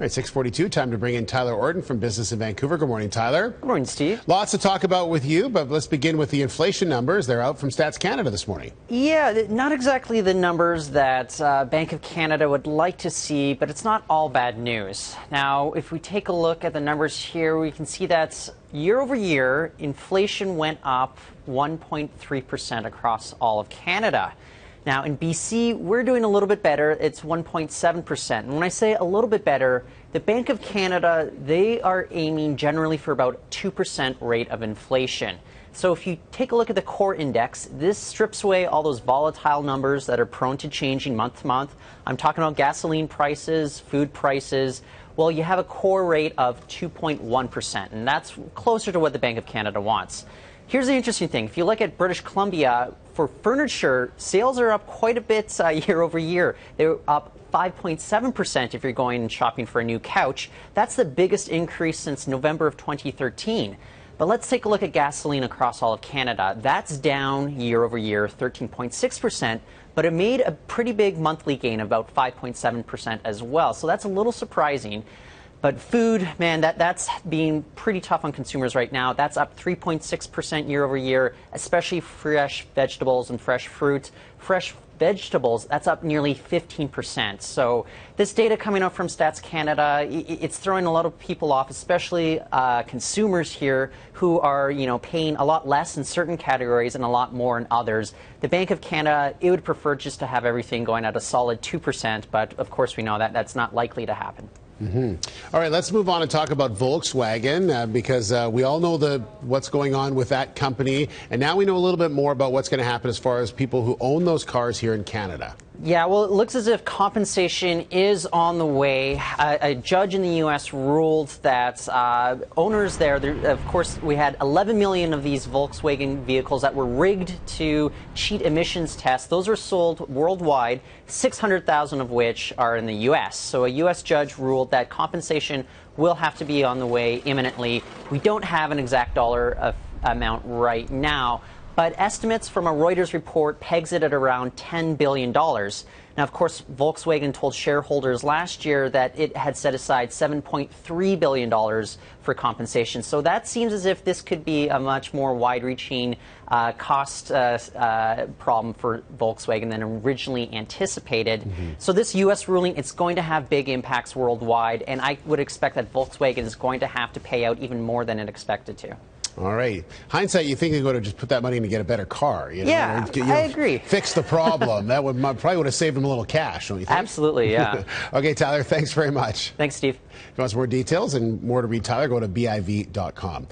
All right, 6:42, time to bring in Tyler Orton from Business in Vancouver. Good morning, Tyler. Good morning, Steve. Lots to talk about with you, but let's begin with the inflation numbers. They're out from Stats Canada this morning. Yeah, not exactly the numbers that Bank of Canada would like to see, but it's not all bad news. Now, if we take a look at the numbers here, we can see that year over year, inflation went up 1.3% across all of Canada. Now, in BC, we're doing a little bit better. It's 1.7%. And when I say a little bit better, the Bank of Canada, they are aiming generally for about 2% rate of inflation. So if you take a look at the core index, this strips away all those volatile numbers that are prone to changing month to month. I'm talking about gasoline prices, food prices. Well, you have a core rate of 2.1%, and that's closer to what the Bank of Canada wants. Here's the interesting thing. If you look at British Columbia, for furniture, sales are up quite a bit year over year. They're up 5.7% if you're going and shopping for a new couch. That's the biggest increase since November of 2013. But let's take a look at gasoline across all of Canada. That's down year over year, 13.6%, but it made a pretty big monthly gain of about 5.7% as well. So that's a little surprising. But food, man, that's being pretty tough on consumers right now. That's up 3.6% year over year, especially fresh vegetables and fresh fruit. Fresh vegetables, that's up nearly 15%. So this data coming up from Stats Canada, it's throwing a lot of people off, especially consumers here who are, paying a lot less in certain categories and a lot more in others. The Bank of Canada, it would prefer just to have everything going at a solid 2%, but of course we know that that's not likely to happen. All right, let's move on and talk about Volkswagen because we all know what's going on with that company, and now we know a little bit more about what's going to happen as far as people who own those cars here in Canada. Yeah, well, it looks as if compensation is on the way. A judge in the U.S. ruled that owners there, of course, we had 11 million of these Volkswagen vehicles that were rigged to cheat emissions tests. Those are sold worldwide, 600,000 of which are in the U.S. So a U.S. judge ruled that compensation will have to be on the way imminently. We don't have an exact dollar amount right now, but estimates from a Reuters report pegs it at around $10 billion. Now, of course, Volkswagen told shareholders last year that it had set aside $7.3 billion for compensation. So that seems as if this could be a much more wide-reaching cost problem for Volkswagen than originally anticipated. So this U.S. ruling, it's going to have big impacts worldwide, and I would expect that Volkswagen is going to have to pay out even more than it expected to. All right. Hindsight, you think they're going to just put that money in to get a better car. Yeah, I agree. Fix the problem. That probably would have saved them a little cash, don't you think? Absolutely, yeah. Okay, Tyler, thanks very much. Thanks, Steve. If you want some more details and more to read Tyler, go to BIV.com.